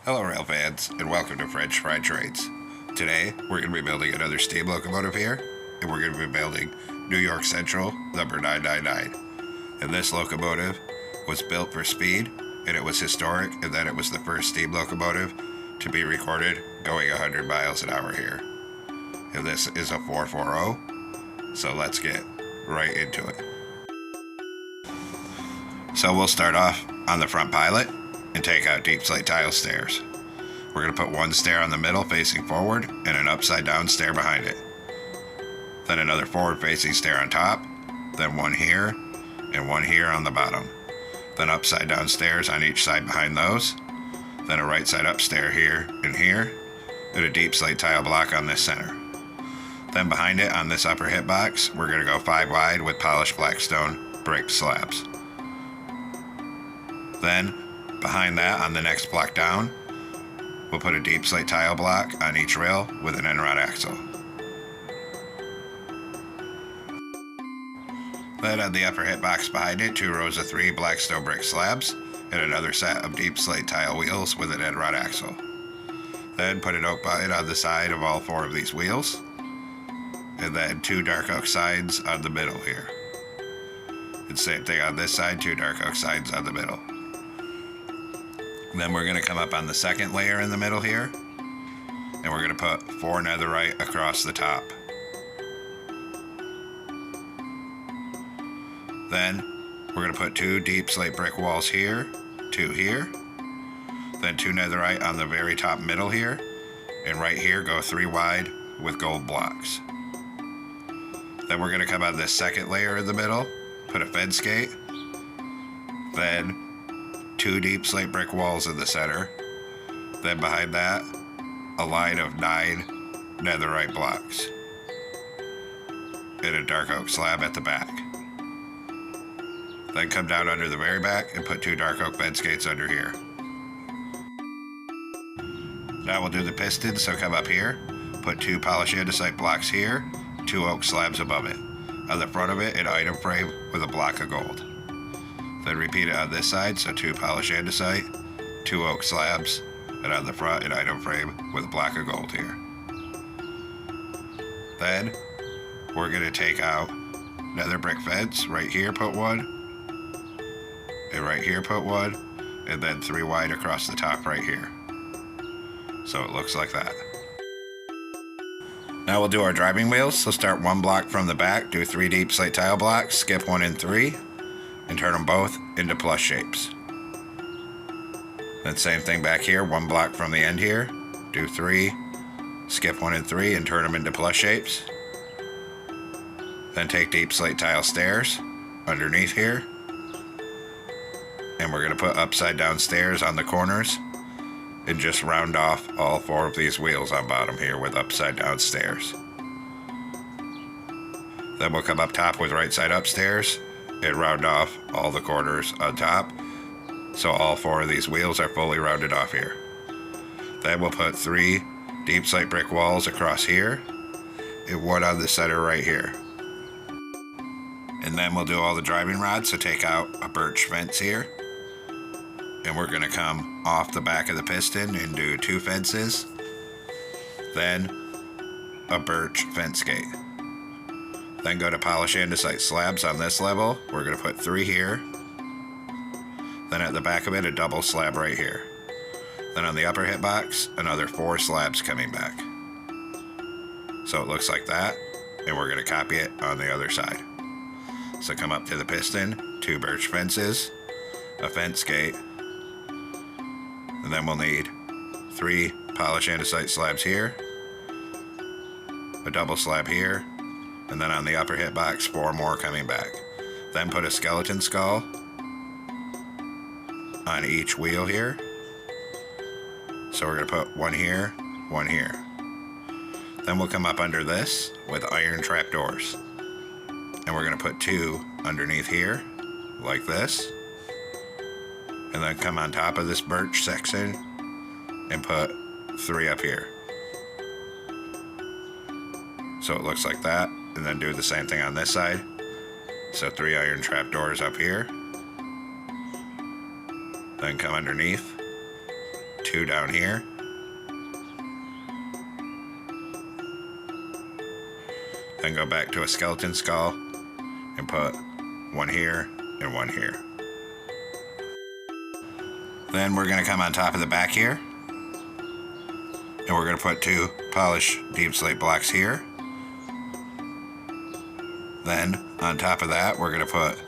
Hello rail fans, and welcome to French Fry Trades. Today, we're going to be building another steam locomotive here, and we're going to be building New York Central number 999. And this locomotive was built for speed, and it was historic, and then it was the first steam locomotive to be recorded going 100 miles an hour here. And this is a 440, so let's get right into it. So we'll start off on the front pilot and take out deep slate tile stairs. We're going to put one stair on the middle facing forward and an upside down stair behind it. Then another forward facing stair on top, then one here and one here on the bottom. Then upside down stairs on each side behind those. Then a right side up stair here, and a deep slate tile block on this center. Then behind it on this upper hitbox, we're going to go 5 wide with polished blackstone brick slabs. Then behind that on the next block down, we'll put a deep slate tile block on each rail with an end rod axle. Then on the upper hitbox behind it, 2 rows of 3 blackstone brick slabs and another set of deep slate tile wheels with an end rod axle. Then put an oak button on the side of all 4 of these wheels, and then 2 dark oak sides on the middle here. And same thing on this side, 2 dark oak sides on the middle. Then we're going to come up on the second layer in the middle here, and we're going to put 4 netherite across the top. Then we're going to put 2 deep slate brick walls here, 2 here, then 2 netherite on the very top middle here, and right here go 3 wide with gold blocks. Then we're going to come on this second layer in the middle, put a fence gate, then 2 deep slate brick walls in the center, then behind that, a line of 9 netherite blocks, and a dark oak slab at the back. Then come down under the very back and put 2 dark oak fence gates under here. Now we'll do the Pistons, so come up here, put 2 polished andesite blocks here, 2 oak slabs above it. On the front of it, an item frame with a block of gold. Then repeat it on this side, so 2 polished andesite, 2 oak slabs, and on the front an item frame with a block of gold here. Then we're going to take out another brick fence, right here put 1, and right here put 1, and then 3 wide across the top right here. So it looks like that. Now we'll do our driving wheels, so start 1 block from the back, do 3 deep slate tile blocks, skip 1 and 3, and turn them both into plus shapes. Then same thing back here, 1 block from the end here, do 3, skip 1 and 3 and turn them into plus shapes. Then take deep slate tile stairs underneath here, and we're going to put upside down stairs on the corners and just round off all 4 of these wheels on bottom here with upside down stairs. Then we'll come up top with right side up stairs and round off all the corners on top, so all 4 of these wheels are fully rounded off here. Then we'll put 3 deep slate brick walls across here and 1 on the center right here. And then we'll do all the driving rods, so take out a birch fence here, and we're going to come off the back of the piston and do 2 fences, then a birch fence gate. Then go to polish andesite slabs on this level. We're going to put 3 here. Then at the back of it, a double slab right here. Then on the upper hitbox, another 4 slabs coming back. So it looks like that, and we're going to copy it on the other side. So come up to the piston, 2 birch fences, a fence gate, and then we'll need 3 polish andesite slabs here, a double slab here, and then on the upper hitbox, 4 more coming back. Then put a skeleton skull on each wheel here. So we're going to put 1 here, 1 here. Then we'll come up under this with iron trapdoors. And we're going to put 2 underneath here, like this. And then come on top of this birch section and put 3 up here. So it looks like that. And then do the same thing on this side. So 3 iron trapdoors up here. Then come underneath, 2 down here. Then go back to a skeleton skull and put 1 here and 1 here. Then we're going to come on top of the back here, and we're going to put 2 polished deep slate blocks here. Then on top of that, we're going to put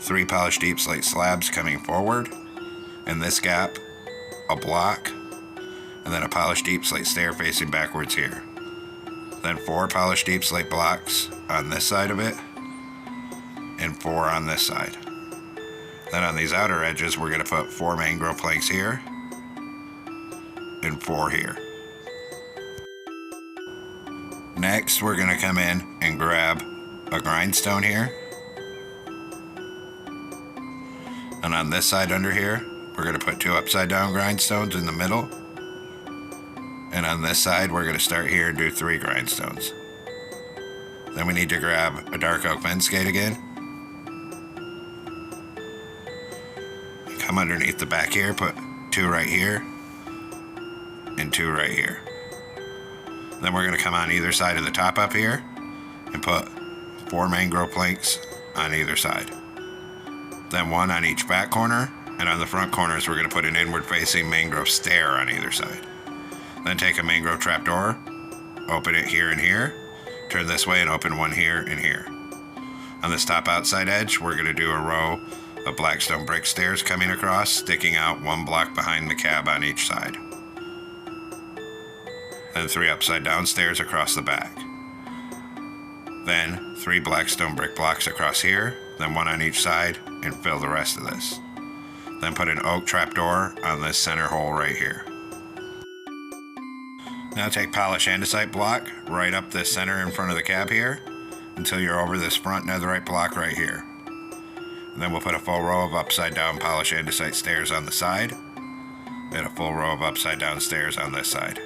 3 polished deep slate slabs coming forward. In this gap, a block, and then a polished deep slate stair facing backwards here. Then 4 polished deep slate blocks on this side of it, and 4 on this side. Then on these outer edges, we're going to put 4 mangrove planks here, and 4 here. Next, we're going to come in and grab a grindstone here. And on this side under here, we're going to put 2 upside down grindstones in the middle. And on this side, we're going to start here and do 3 grindstones. Then we need to grab a dark oak fence gate again. Come underneath the back here, put 2 right here, and 2 right here. Then we're going to come on either side of the top up here and put 4 mangrove planks on either side. Then 1 on each back corner, and on the front corners we're going to put an inward facing mangrove stair on either side. Then take a mangrove trapdoor, open it here and here, turn this way and open 1 here and here. On this top outside edge, we're going to do a row of blackstone brick stairs coming across, sticking out 1 block behind the cab on each side. Then 3 upside down stairs across the back. Then 3 blackstone brick blocks across here, then 1 on each side, and fill the rest of this. Then put an oak trapdoor on this center hole right here. Now take polished andesite block right up this center in front of the cab here until you're over this front netherite block right here. And then we'll put a full row of upside down polished andesite stairs on the side, and a full row of upside down stairs on this side.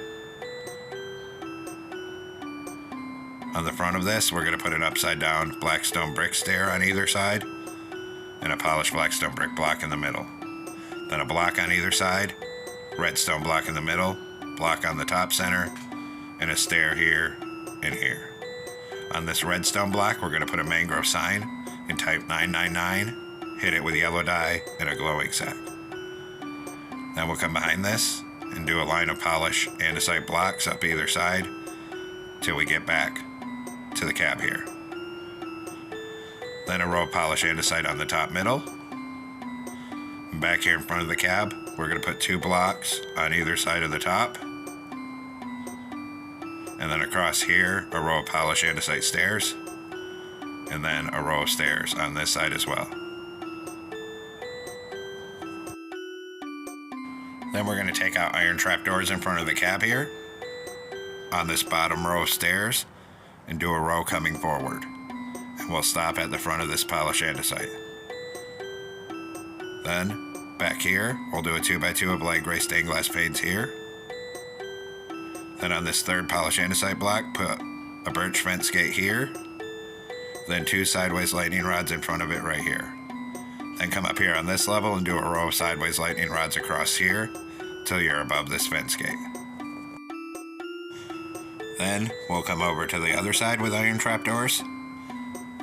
On the front of this, we're going to put an upside down blackstone brick stair on either side, and a polished blackstone brick block in the middle. Then a block on either side, redstone block in the middle, block on the top center, and a stair here and here. On this redstone block, we're going to put a mangrove sign and type 999, hit it with yellow dye and a glowing sack. Then we'll come behind this and do a line of polished andesite blocks up either side till we get back to the cab here. Then a row of polished andesite on the top middle. And back here in front of the cab, we're going to put 2 blocks on either side of the top. And then across here, a row of polished andesite stairs. And then a row of stairs on this side as well. Then we're going to take out iron trapdoors in front of the cab here on this bottom row of stairs and do a row coming forward. And we'll stop at the front of this polished andesite. Then back here, we'll do a 2x2 of light gray stained glass panes here. Then on this 3rd polished andesite block, put a birch fence gate here. Then 2 sideways lightning rods in front of it right here. Then come up here on this level and do a row of sideways lightning rods across here till you're above this fence gate. Then we'll come over to the other side with iron trapdoors.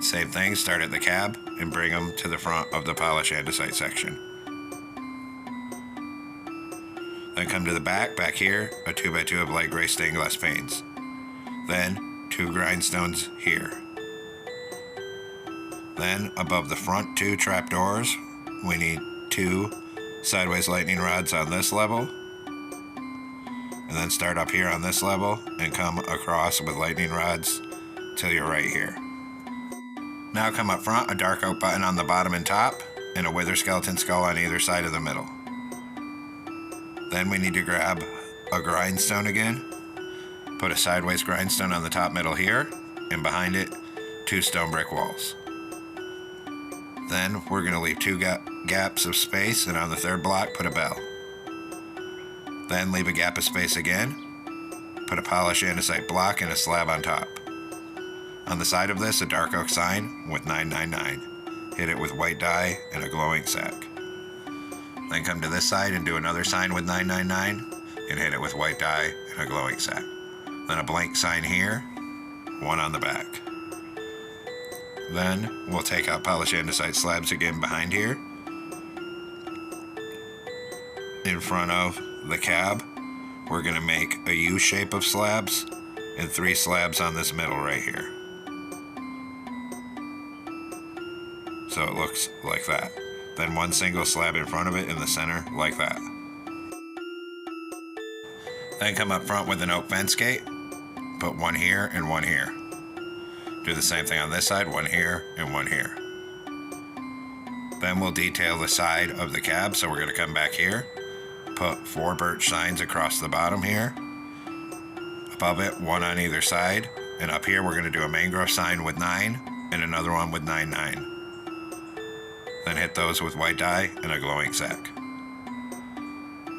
Same thing, start at the cab and bring them to the front of the polished andesite section. Then come to the back here, a 2x2 of light gray stained glass panes. Then 2 grindstones here. Then above the front 2 trapdoors, we need 2 sideways lightning rods on this level. And then start up here on this level and come across with lightning rods till you're right here. Now come up front, a dark oak button on the bottom and top, and a wither skeleton skull on either side of the middle. Then we need to grab a grindstone again, put a sideways grindstone on the top middle here, and behind it 2 stone brick walls. Then we're going to leave 2 gaps of space, and on the 3rd block put a bell. Then leave a gap of space again, put a polished andesite block and a slab on top. On the side of this, a dark oak sign with 999. Hit it with white dye and a glowing sack. Then come to this side and do another sign with 999 and hit it with white dye and a glowing sack. Then a blank sign here, one on the back. Then we'll take out polished andesite slabs again behind here. In front of the cab, we're going to make a U shape of slabs and 3 slabs on this middle right here. So it looks like that. Then 1 single slab in front of it in the center like that. Then come up front with an oak fence gate. Put 1 here and 1 here. Do the same thing on this side, 1 here and 1 here. Then we'll detail the side of the cab, so we're going to come back here. Put 4 birch signs across the bottom here. Above it, 1 on either side. And up here, we're going to do a mangrove sign with 9 and another one with 99. Then hit those with white dye and a glowing sack.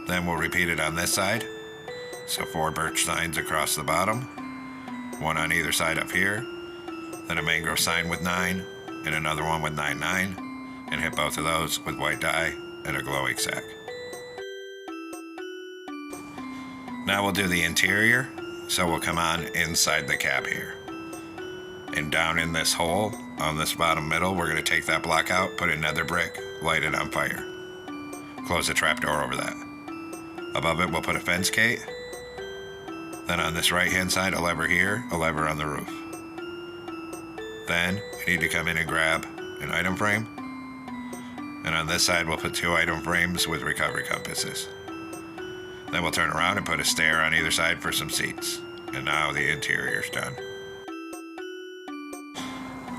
Then we'll repeat it on this side. So 4 birch signs across the bottom. 1 on either side up here. Then a mangrove sign with 9 and another one with 99. And hit both of those with white dye and a glowing sack. Now we'll do the interior, so we'll come on inside the cab here. And down in this hole, on this bottom middle, we're going to take that block out, put in nether brick, light it on fire. Close the trapdoor over that. Above it, we'll put a fence gate. Then on this right hand side, a lever here, a lever on the roof. Then you need to come in and grab an item frame. And on this side, we'll put 2 item frames with recovery compasses. Then we'll turn around and put a stair on either side for some seats. And now the interior's done.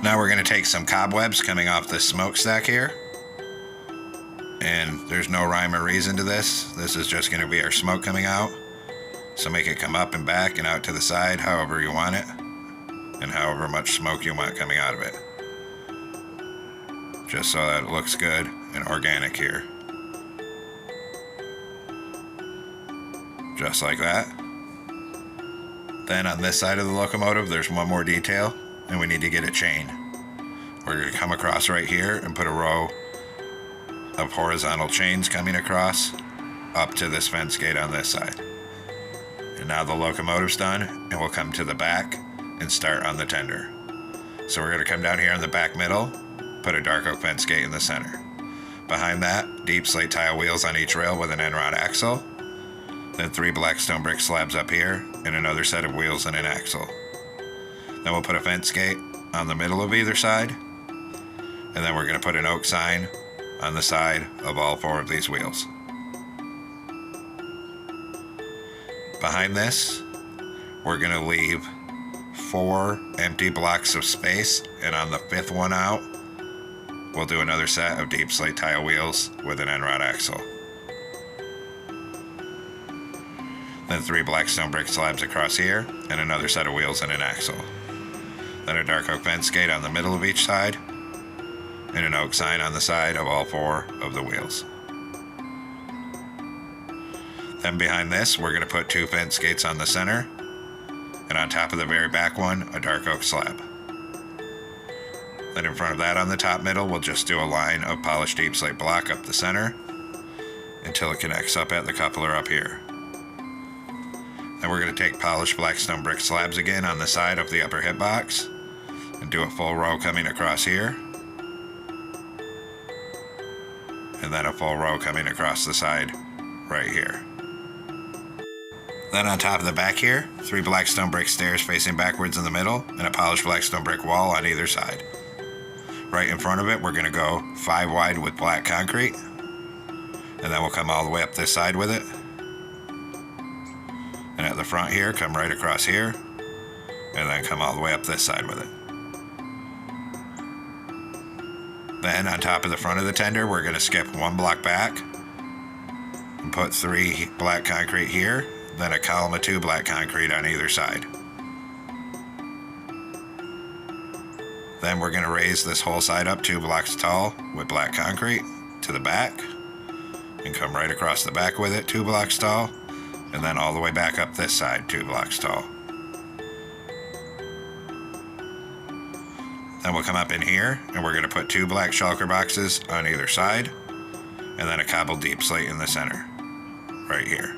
Now we're going to take some cobwebs coming off this smokestack here. And there's no rhyme or reason to this. This is just going to be our smoke coming out. So make it come up and back and out to the side however you want it. And however much smoke you want coming out of it. Just so that it looks good and organic here. Just like that. Then on this side of the locomotive, there's one more detail, and we need to get a chain. We're going to come across right here and put a row of horizontal chains coming across up to this fence gate on this side. And now the locomotive's done, and we'll come to the back and start on the tender. So we're going to come down here in the back middle, put a dark oak fence gate in the center. Behind that, deep slate tile wheels on each rail with an end rod axle. Then 3 black stone brick slabs up here, and another set of wheels and an axle. Then we'll put a fence gate on the middle of either side. And then we're going to put an oak sign on the side of all 4 of these wheels. Behind this, we're going to leave 4 empty blocks of space, and on the 5th one out, we'll do another set of deep slate tile wheels with an end rod axle. Then 3 black stone brick slabs across here, and another set of wheels and an axle. Then a dark oak fence gate on the middle of each side, and an oak sign on the side of all 4 of the wheels. Then behind this, we're going to put 2 fence gates on the center, and on top of the very back one, a dark oak slab. Then in front of that on the top middle, we'll just do a line of polished deep slate block up the center until it connects up at the coupler up here. Then we're going to take polished black stone brick slabs again on the side of the upper hitbox and do a full row coming across here. And then a full row coming across the side right here. Then on top of the back here, 3 black stone brick stairs facing backwards in the middle and a polished black stone brick wall on either side. Right in front of it, we're going to go 5 wide with black concrete. And then we'll come all the way up this side with it. And at the front here, come right across here, and then come all the way up this side with it. Then on top of the front of the tender, we're going to skip 1 block back and put 3 black concrete here, then a column of 2 black concrete on either side. Then we're going to raise this whole side up 2 blocks tall with black concrete to the back and come right across the back with it 2 blocks tall. And then all the way back up this side, 2 blocks tall. Then we'll come up in here, and we're going to put 2 black shulker boxes on either side. and then a cobbled deep slate in the center, right here.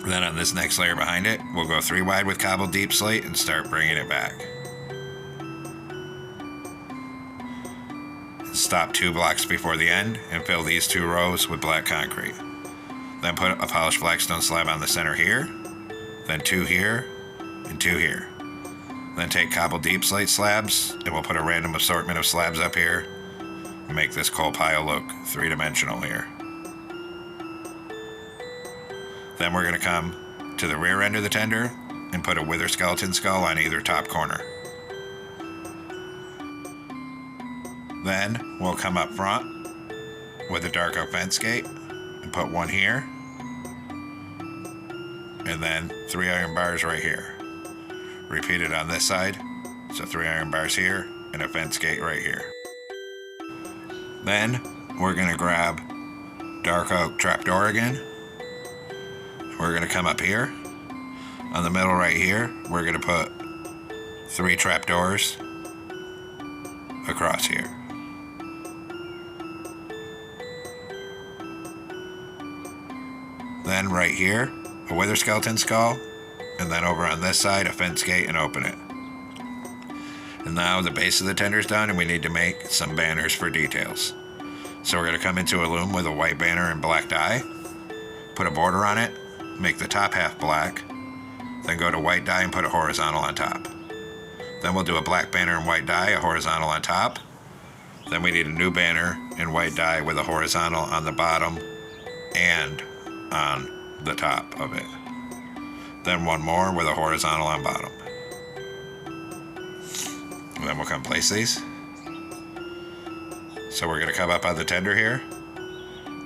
Then on this next layer behind it, we'll go 3 wide with cobbled deep slate and start bringing it back. Stop 2 blocks before the end and fill these 2 rows with black concrete. Then put a polished blackstone slab on the center here, then 2 here, and 2 here. Then take cobbled deep slate slabs, and we'll put a random assortment of slabs up here and make this coal pile look 3-dimensional here. Then we're going to come to the rear end of the tender and put a wither skeleton skull on either top corner. Then we'll come up front with a dark oak fence gate and put 1 here, and then 3 iron bars right here. Repeat it on this side, so 3 iron bars here and a fence gate right here. Then we're going to grab dark oak trapdoor again. We're going to come up here. On the middle right here, we're going to put 3 trapdoors across here. Then right here, a wither skeleton skull, and then over on this side, a fence gate, and open it. And now the base of the tender's done, and we need to make some banners for details. So we're going to come into a loom with a white banner and black dye, put a border on it, make the top half black, then go to white dye and put a horizontal on top. Then we'll do a black banner and white dye, a horizontal on top. Then we need a new banner in white dye with a horizontal on the bottom and on the top of it. Then 1 more with a horizontal on bottom. And then we'll come place these. So we're going to come up on the tender here.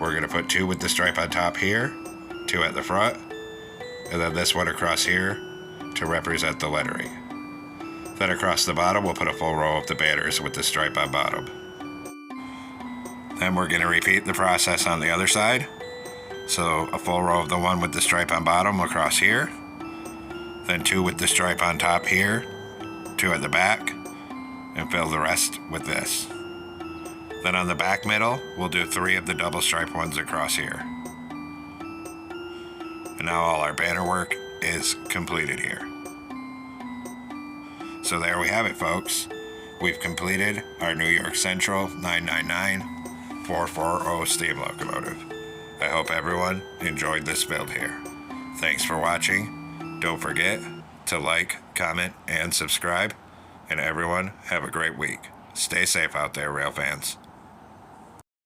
We're going to put 2 with the stripe on top here, 2 at the front, and then this one across here to represent the lettering. Then across the bottom, we'll put a full row of the banners with the stripe on bottom. Then we're going to repeat the process on the other side. So a full row of the one with the stripe on bottom across here, then 2 with the stripe on top here, 2 at the back, and fill the rest with this. Then on the back middle, we'll do 3 of the double stripe ones across here. And now all our banner work is completed here. So there we have it, folks. We've completed our New York Central 999-440 steam locomotive. I hope everyone enjoyed this build here. Thanks for watching. Don't forget to like, comment, and subscribe. And everyone, have a great week. Stay safe out there, rail fans.